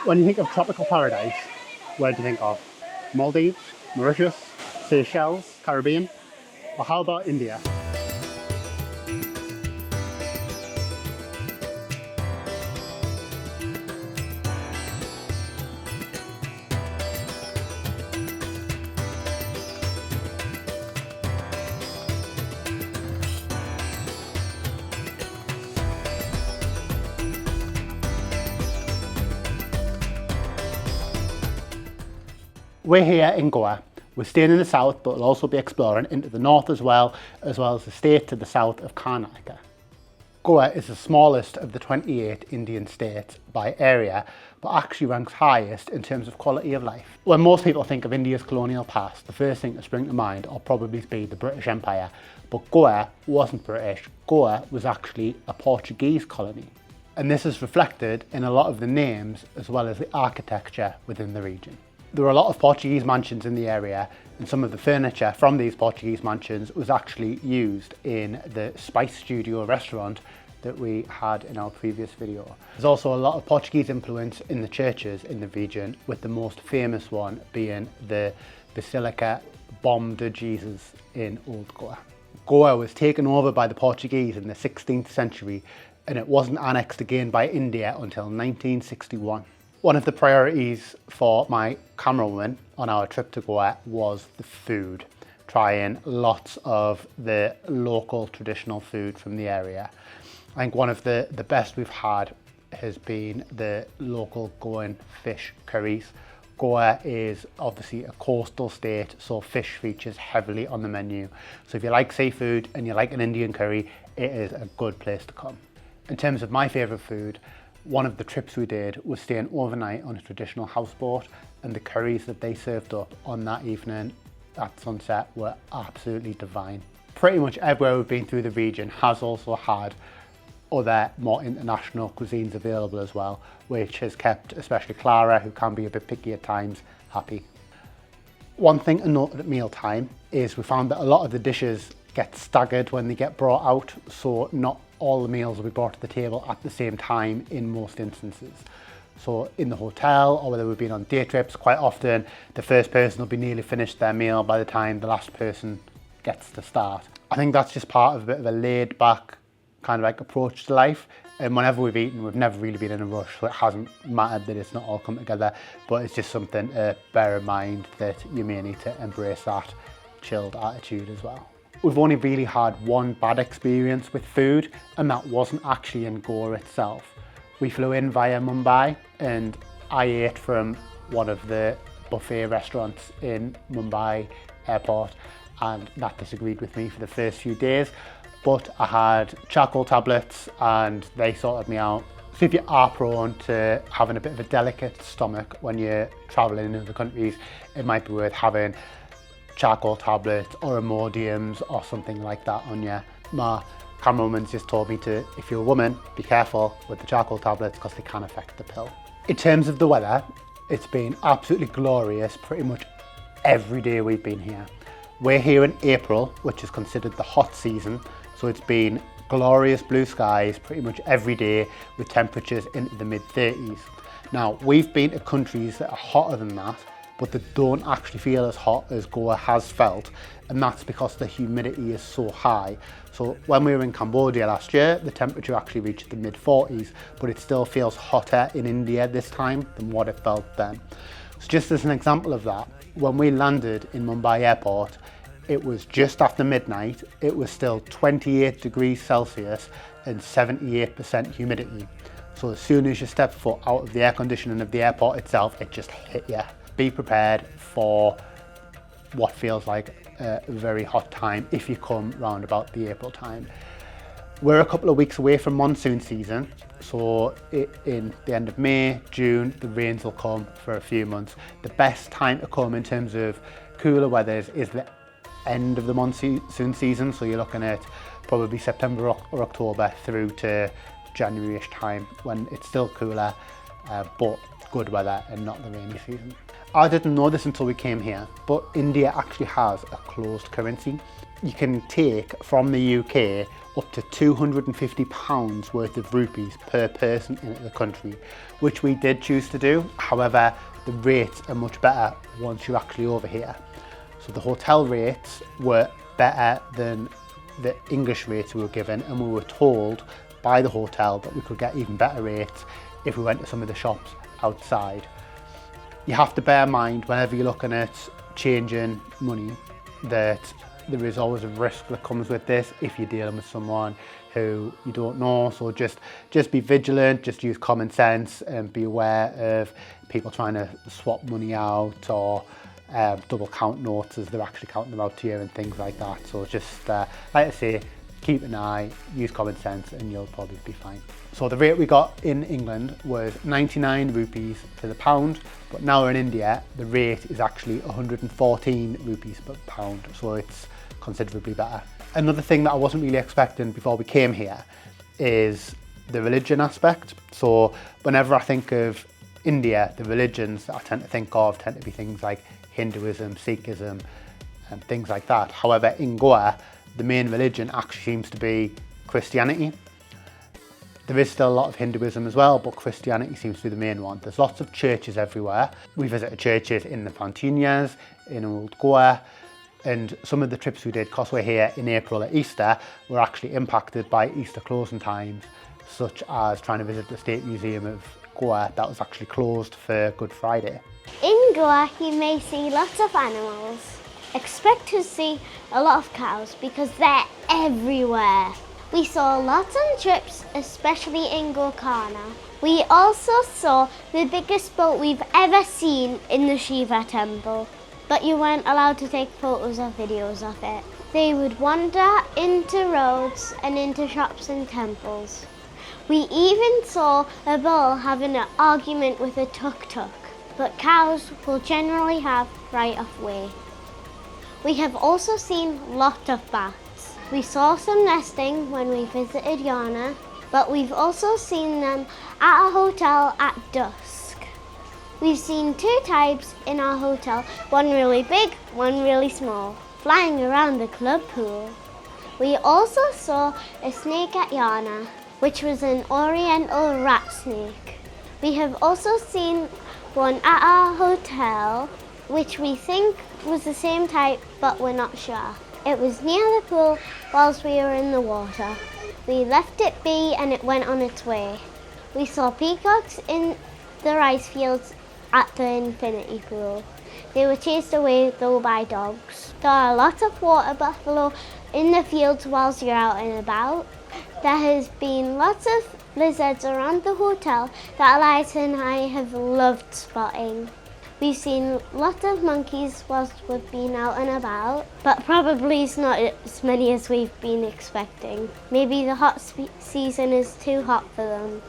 When you think of tropical paradise, where do you think of? Maldives, Mauritius, Seychelles, Caribbean? Or how about India? We're here in Goa. We're staying in the south, but we'll also be exploring into the north as well as the state to the south of Karnataka. Goa is the smallest of the 28 Indian states by area, but actually ranks highest in terms of quality of life. When most people think of India's colonial past, the first thing to spring to mind will probably be the British Empire, but Goa wasn't British. Goa was actually a Portuguese colony. And this is reflected in a lot of the names as well as the architecture within the region. There were a lot of Portuguese mansions in the area, and some of the furniture from these Portuguese mansions was actually used in the Spice Studio restaurant that we had in our previous video. There's also a lot of Portuguese influence in the churches in the region, with the most famous one being the Basilica Bom de Jesus in Old Goa. Goa was taken over by the Portuguese in the 16th century, and it wasn't annexed again by India until 1961. One of the priorities for my camerawoman on our trip to Goa was the food, trying lots of the local traditional food from the area. I think one of the best we've had has been the local Goan fish curries. Goa is obviously a coastal state, so fish features heavily on the menu. So if you like seafood and you like an Indian curry, it is a good place to come. In terms of my favourite food, one of the trips we did was staying overnight on a traditional houseboat, and the curries that they served up on that evening at sunset were absolutely divine. Pretty much everywhere we've been through the region has also had other more international cuisines available as well, which has kept especially Clara, who can be a bit picky at times, happy. One thing to note at mealtime is we found that a lot of the dishes get staggered when they get brought out, so not all the meals will be brought to the table at the same time in most instances. So in the hotel, or whether we've been on day trips, quite often the first person will be nearly finished their meal by the time the last person gets to start. I think that's just part of a bit of a laid back kind of like approach to life, and whenever we've eaten, we've never really been in a rush, so it hasn't mattered that it's not all come together, but it's just something to bear in mind that you may need to embrace that chilled attitude as well. We've only really had one bad experience with food, and that wasn't actually in Goa itself. We flew in via Mumbai, and I ate from one of the buffet restaurants in Mumbai airport, and that disagreed with me for the first few days. But I had charcoal tablets and they sorted me out. So if you are prone to having a bit of a delicate stomach when you're traveling in other countries, it might be worth having charcoal tablets or Imodiums or something like that on you. My cameraman's just told me to, if you're a woman, be careful with the charcoal tablets because they can affect the pill. In terms of the weather, it's been absolutely glorious pretty much every day we've been here. We're here in April, which is considered the hot season, so it's been glorious blue skies pretty much every day with temperatures into the mid-30s. Now, we've been to countries that are hotter than that, but they don't actually feel as hot as Goa has felt, and that's because the humidity is so high. So when we were in Cambodia last year, the temperature actually reached the mid-40s, but it still feels hotter in India this time than what it felt then. So just as an example of that, when we landed in Mumbai airport, it was just after midnight, it was still 28 degrees Celsius and 78% humidity. So as soon as you step foot out of the air conditioning of the airport itself, it just hit you. Be prepared for what feels like a very hot time if you come round about the April time. We're a couple of weeks away from monsoon season, so in the end of May, June, the rains will come for a few months. The best time to come in terms of cooler weather is the end of the monsoon season, so you're looking at probably September or October through to January-ish time when it's still cooler, but good weather and not the rainy season. I didn't know this until we came here, but India actually has a closed currency. You can take from the UK up to £250 worth of rupees per person into the country, which we did choose to do. However, the rates are much better once you're actually over here. So the hotel rates were better than the English rates we were given, and we were told by the hotel that we could get even better rates if we went to some of the shops outside. You have to bear in mind whenever you're looking at changing money that there is always a risk that comes with this if you're dealing with someone who you don't know. So just be vigilant, just use common sense and be aware of people trying to swap money out or double count notes as they're actually counting them out to you and things like that. So just like I say, keep an eye, use common sense, and you'll probably be fine. So the rate we got in England was 99 rupees to the pound, but now in India the rate is actually 114 rupees per pound, so it's considerably better. Another thing that I wasn't really expecting before we came here is the religion aspect. So whenever I think of India, the religions that I tend to think of tend to be things like Hinduism, Sikhism, and things like that. However, in Goa, the main religion actually seems to be Christianity. There is still a lot of Hinduism as well, but Christianity seems to be the main one. There's lots of churches everywhere. We visited churches in the Fontanias, in Old Goa, and some of the trips we did, because we're here in April at Easter, were actually impacted by Easter closing times, such as trying to visit the State Museum of Goa that was actually closed for Good Friday. In Goa, you may see lots of animals. Expect to see a lot of cows because they're everywhere. We saw lots on trips, especially in Gokana. We also saw the biggest boat we've ever seen in the Shiva temple, but you weren't allowed to take photos or videos of it. They would wander into roads and into shops and temples. We even saw a bull having an argument with a tuk-tuk, but cows will generally have right of way. We have also seen lots of bats. We saw some nesting when we visited Yana, but we've also seen them at a hotel at dusk. We've seen two types in our hotel, one really big, one really small, flying around the club pool. We also saw a snake at Yana, which was an oriental rat snake. We have also seen one at our hotel, which we think was the same type, but we're not sure. It was near the pool whilst we were in the water. We left it be and it went on its way. We saw peacocks in the rice fields at the infinity pool. They were chased away though by dogs. There are lots of water buffalo in the fields whilst you're out and about. There has been lots of lizards around the hotel that Eliza and I have loved spotting. We've seen lots of monkeys whilst we've been out and about, but probably it's not as many as we've been expecting. Maybe the hot season is too hot for them.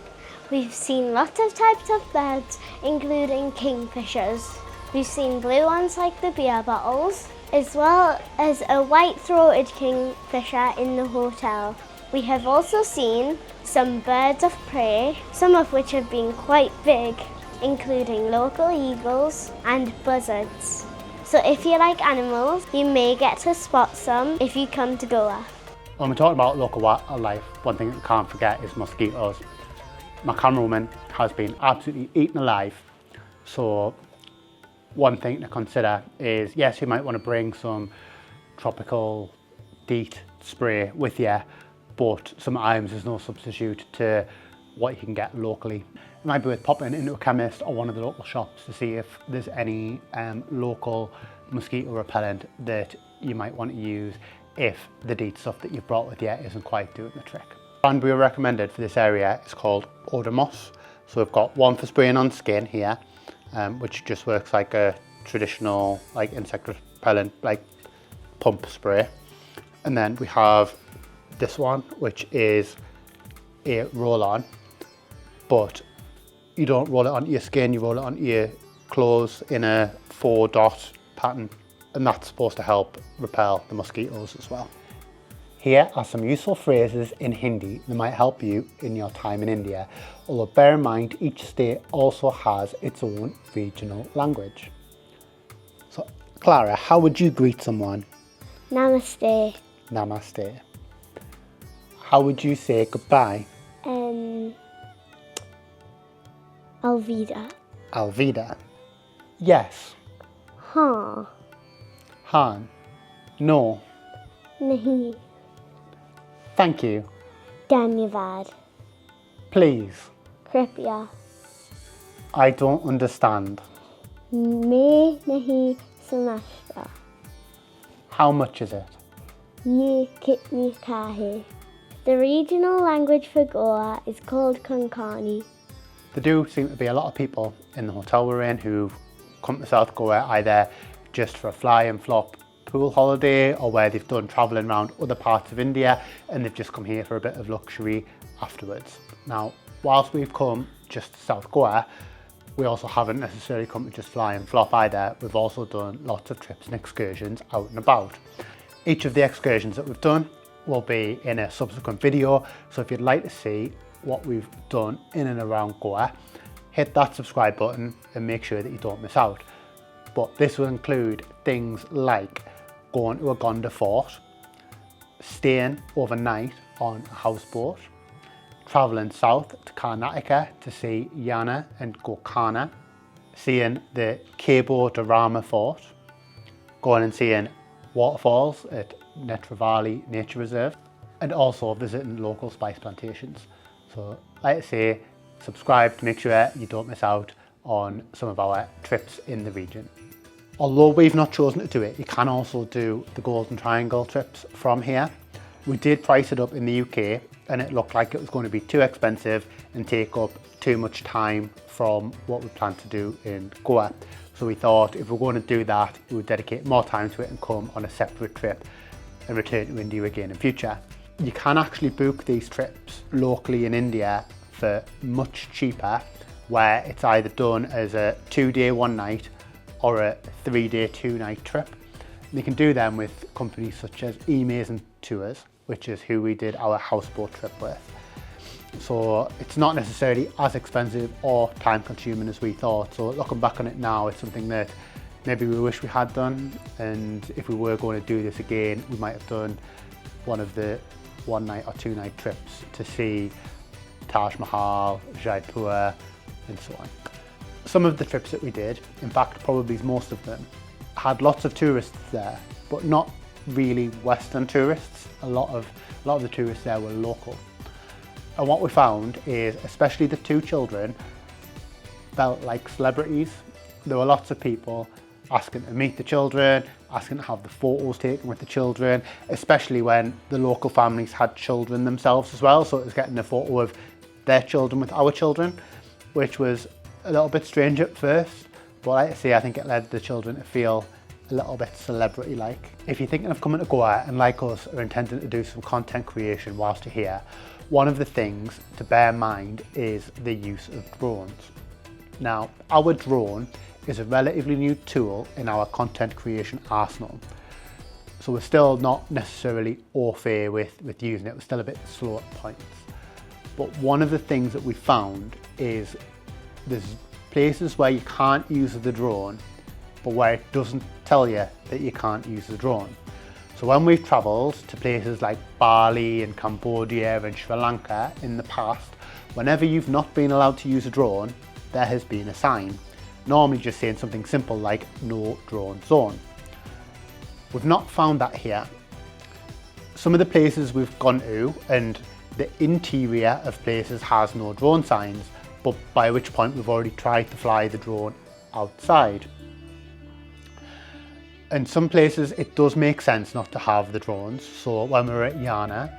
We've seen lots of types of birds, including kingfishers. We've seen blue ones like the beer bottles, as well as a white-throated kingfisher in the hotel. We have also seen some birds of prey, some of which have been quite big, including local eagles and buzzards. So if you like animals, you may get to spot some if you come to Goa. When we're talking about local wildlife, one thing that we can't forget is mosquitoes. My camerawoman has been absolutely eaten alive. So one thing to consider is, yes, you might want to bring some tropical DEET spray with you, but sometimes there's no substitute to what you can get locally. It might be worth popping into a chemist or one of the local shops to see if there's any local mosquito repellent that you might want to use if the DEET stuff that you've brought with you isn't quite doing the trick. The brand we recommended for this area is called Odomos. So we've got one for spraying on skin here, which just works like a traditional like insect repellent like pump spray. And then we have this one, which is a roll-on, but you don't roll it onto your skin, you roll it onto your clothes in a 4-dot pattern, and that's supposed to help repel the mosquitoes as well. Here are some useful phrases in Hindi that might help you in your time in India, although bear in mind each state also has its own regional language. Clara, how would you greet someone? Namaste. Namaste. How would you say goodbye? Alvida. Alvida. Yes. Haan. Han. No. Nahi. Thank you. Dhanyavad. Please. Kripya. I don't understand. Main nahi samajhta. How much is it? Ye kitni kahe. The regional language for Goa is called Konkani. There do seem to be a lot of people in the hotel we're in who've come to South Goa either just for a fly and flop pool holiday or where they've done travelling around other parts of India and they've just come here for a bit of luxury afterwards. Now, whilst we've come just to South Goa, we also haven't necessarily come to just fly and flop either. We've also done lots of trips and excursions out and about. Each of the excursions that we've done will be in a subsequent video, so if you'd like to see what we've done in and around Goa, hit that subscribe button and make sure that you don't miss out. But this will include things like going to a Gonda fort, staying overnight on a houseboat, travelling south to Karnataka to see Yana and Gokana, seeing the Cabo de Rama fort, going and seeing waterfalls at Netravali Nature Reserve, and also visiting local spice plantations. So like I say, subscribe to make sure you don't miss out on some of our trips in the region. Although we've not chosen to do it, you can also do the Golden Triangle trips from here. We did price it up in the UK and it looked like it was going to be too expensive and take up too much time from what we planned to do in Goa. So we thought if we're going to do that, we would dedicate more time to it and come on a separate trip and return to India again in future. You can actually book these trips locally in India for much cheaper, where it's either done as a 2-day 1-night or a 3-day 2-night trip. And you can do them with companies such as Amazing Tours, which is who we did our houseboat trip with. So it's not necessarily as expensive or time consuming as we thought. So looking back on it now, it's something that maybe we wish we had done. And if we were going to do this again, we might have done one of the 1-night or 2-night trips to see Taj Mahal, Jaipur, and so on. Some of the trips that we did, in fact probably most of them, had lots of tourists there, but not really Western tourists. A lot of the tourists there were local. And what we found is, especially the 2 children, felt like celebrities. There were lots of people asking to meet the children, asking to have the photos taken with the children, especially when the local families had children themselves as well. So it was getting a photo of their children with our children, which was a little bit strange at first. But like I say, I think it led the children to feel a little bit celebrity-like. If you're thinking of coming to Goa and like us are intending to do some content creation whilst you're here, one of the things to bear in mind is the use of drones. Now, our drone is a relatively new tool in our content creation arsenal. So we're still not necessarily au fait with using it. We're still a bit slow at points. But one of the things that we found is there's places where you can't use the drone, but where it doesn't tell you that you can't use the drone. So when we've travelled to places like Bali and Cambodia and Sri Lanka in the past, whenever you've not been allowed to use a drone, there has been a sign, normally just saying something simple like no drone zone. We've not found that here. Some of the places we've gone to and the interior of places has no drone signs, but by which point we've already tried to fly the drone outside. In some places it does make sense not to have the drones. So when we were at Yana,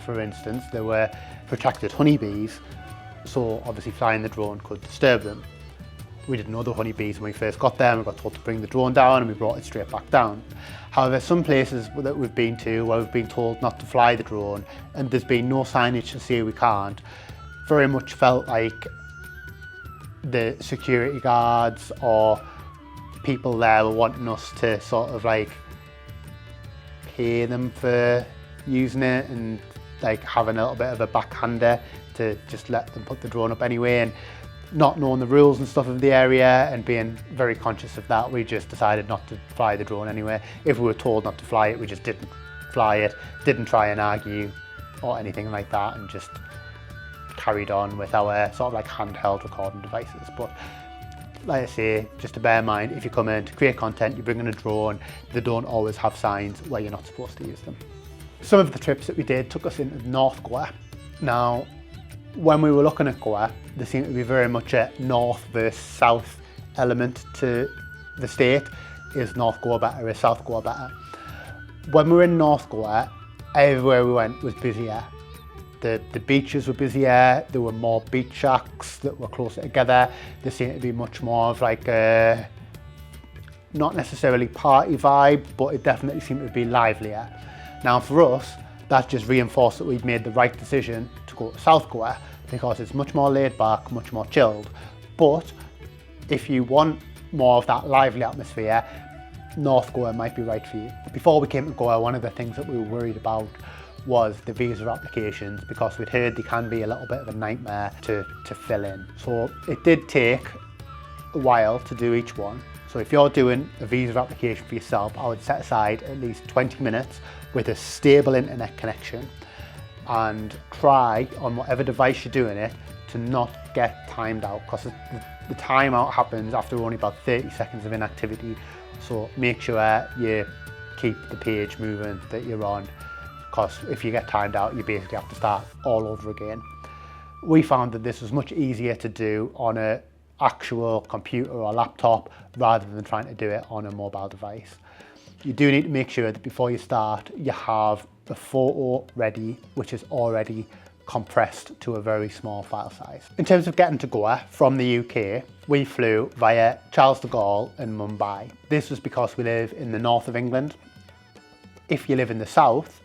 for instance, there were protected honeybees, so obviously flying the drone could disturb them. We didn't know the honeybees when we first got there, and we got told to bring the drone down and we brought it straight back down. However, some places that we've been to where we've been told not to fly the drone and there's been no signage to say we can't, very much felt like the security guards or people there were wanting us to sort of like pay them for using it and like having a little bit of a backhander to just let them put the drone up anyway. And not knowing the rules and stuff of the area and being very conscious of that, we just decided not to fly the drone anyway. If we were told not to fly it, we just didn't fly it, didn't try and argue or anything like that, and just carried on with our sort of like handheld recording devices. But like I say, just to bear in mind, if you come in to create content, you bring in a drone, they don't always have signs where you're not supposed to use them. Some of the trips that we did took us into North Goa. Now, when we were looking at Goa, there seemed to be very much a north versus south element to the state. Is North Goa better, is South Goa better? When we were in North Goa, everywhere we went was busier. The beaches were busier, there were more beach shacks that were closer together. There seemed to be much more of like a, not necessarily party vibe, but it definitely seemed to be livelier. Now for us, that just reinforced that we'd made the right decision to go to South Goa, because it's much more laid back, much more chilled. But if you want more of that lively atmosphere, North Goa might be right for you. Before we came to Goa, one of the things that we were worried about was the visa applications, because we'd heard they can be a little bit of a nightmare to fill in. So it did take a while to do each one. So if you're doing a visa application for yourself, I would set aside at least 20 minutes with a stable internet connection and try on whatever device you're doing it to not get timed out, because the timeout happens after only about 30 seconds of inactivity. So make sure you keep the page moving that you're on, because if you get timed out, you basically have to start all over again. We found that this was much easier to do on an actual computer or laptop rather than trying to do it on a mobile device. You do need to make sure that before you start, you have the photo ready, which is already compressed to a very small file size. In terms of getting to Goa from the UK, we flew via Charles de Gaulle and Mumbai. This was because we live in the north of England. If you live in the south,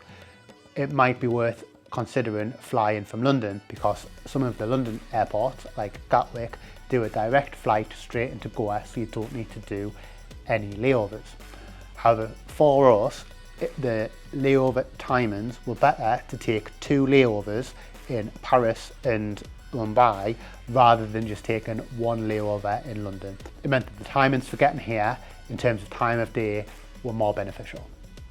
it might be worth considering flying from London, because some of the London airports, like Gatwick, do a direct flight straight into Goa, so you don't need to do any layovers. However, for us, the layover timings were better to take 2 layovers in Paris and Mumbai rather than just taking 1 layover in London. It meant that the timings for getting here, in terms of time of day, were more beneficial.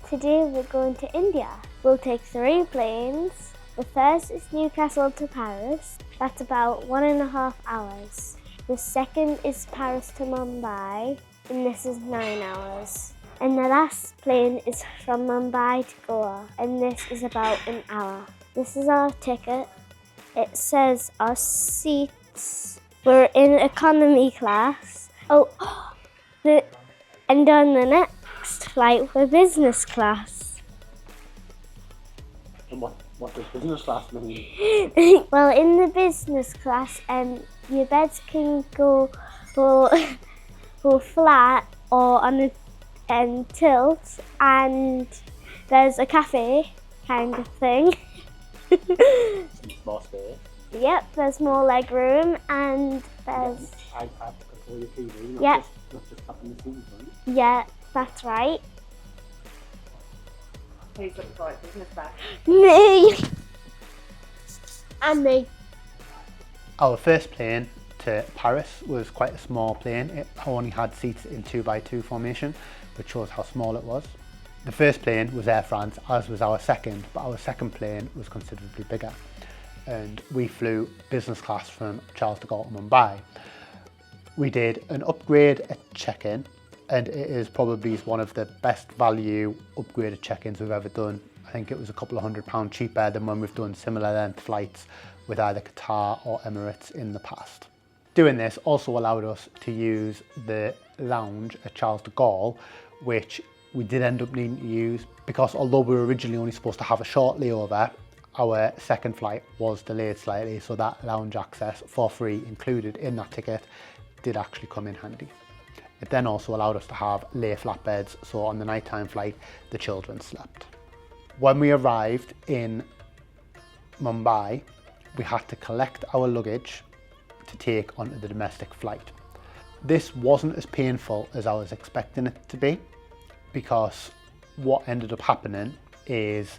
Today we're going to India. We'll take 3 planes. The first is Newcastle to Paris. That's about 1.5 hours. The second is Paris to Mumbai, and this is 9 hours. And the last plane is from Mumbai to Goa, and this is about 1 hour. This is our ticket. It says our seats. We're in economy class. And on the next flight, we're business class. And what does business class mean? Well, in the business class, your beds can go flat or on a tilt, and there's a cafe kind of thing. More space. Yep, there's more leg room, and there's iPad to control your TV. Yep. Not just tapping the TV, right? Yeah, that's right. Who's looking for it? Business back. Me and me. Our first plane to Paris was quite a small plane. It only had seats in 2x2 formation, which shows how small it was. The first plane was Air France, as was our second, but our second plane was considerably bigger. And we flew business class from Charles de Gaulle to Mumbai. We did an upgrade at check-in, and it is probably one of the best value upgraded check-ins we've ever done. I think it was a couple of £100 cheaper than when we've done similar length flights with either Qatar or Emirates in the past. Doing this also allowed us to use the lounge at Charles de Gaulle, which we did end up needing to use because although we were originally only supposed to have a short layover, our second flight was delayed slightly, so that lounge access for free included in that ticket did actually come in handy. It then also allowed us to have lay flat beds, so on the nighttime flight the children slept. When we arrived in Mumbai, we had to collect our luggage to take onto the domestic flight. This wasn't as painful as I was expecting it to be, because what ended up happening is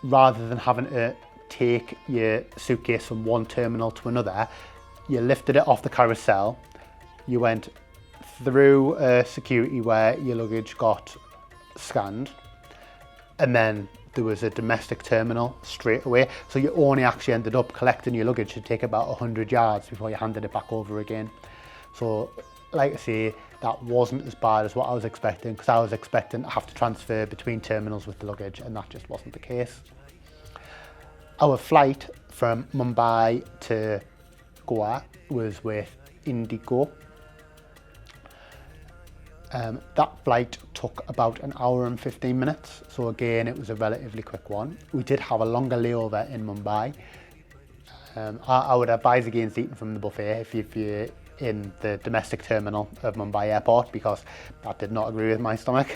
rather than having to take your suitcase from one terminal to another, You lifted it off the carousel, you went through security where your luggage got scanned, and then there was a domestic terminal straight away. So you only actually ended up collecting your luggage to take about 100 yards before you handed it back over again. So like I say, that wasn't as bad as what I was expecting, because I was expecting to have to transfer between terminals with the luggage, and that just wasn't the case. Our flight from Mumbai to Goa was with Indigo. That flight took about an hour and 15 minutes, so again it was a relatively quick one. We did have a longer layover in Mumbai. I would advise against eating from the buffet if you're in the domestic terminal of Mumbai airport, because that did not agree with my stomach.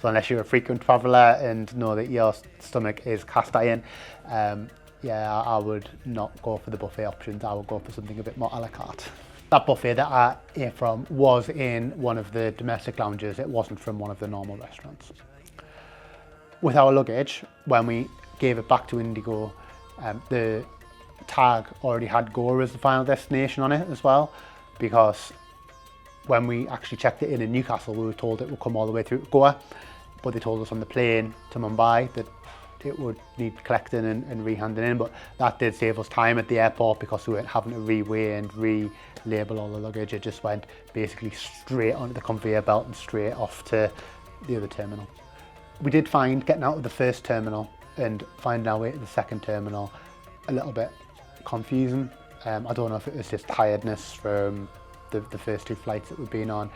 So unless you're a frequent traveller and know that your stomach is cast iron, yeah, I would not go for the buffet options. I would go for something a bit more a la carte. That buffet that I ate from was in one of the domestic lounges. It wasn't from one of the normal restaurants. With our luggage, when we gave it back to Indigo, the tag already had Goa as the final destination on it as well, because when we actually checked it in Newcastle, we were told it would come all the way through to Goa, but they told us on the plane to Mumbai that it would need collecting and re-handing in, but that did save us time at the airport because we weren't having to re-weigh and re-label all the luggage. It just went basically straight onto the conveyor belt and straight off to the other terminal. We did find getting out of the first terminal and finding our way to the second terminal a little bit confusing. I don't know if it was just tiredness from the first two flights that we've been on.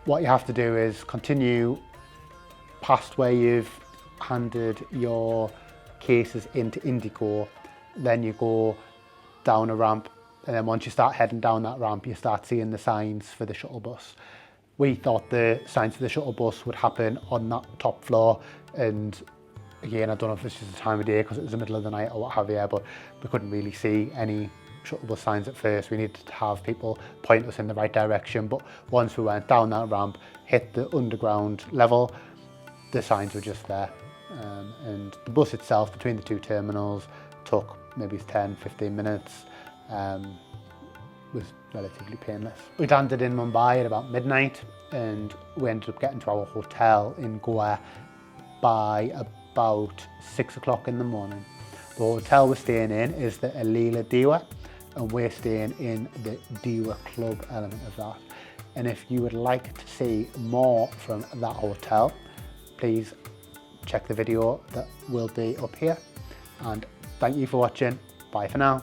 What you have to do is continue past where you've handed your cases into Indigo, then you go down a ramp, and then once you start heading down that ramp, you start seeing the signs for the shuttle bus. We thought the signs for the shuttle bus would happen on that top floor, and again, I don't know if it's just the time of day because it was the middle of the night or what have you, but we couldn't really see any shuttle bus signs at first. We needed to have people point us in the right direction, but once we went down that ramp, hit the underground level, the signs were just there. And the bus itself between the two terminals took maybe 10-15 minutes, was relatively painless. We landed in Mumbai at about midnight, and we ended up getting to our hotel in Goa by about 6 o'clock in the morning. The hotel we're staying in is the Alila Diwa, and we're staying in the Diwa Club element of that. And if you would like to see more from that hotel, please check the video that will be up here, and thank you for watching. Bye for now.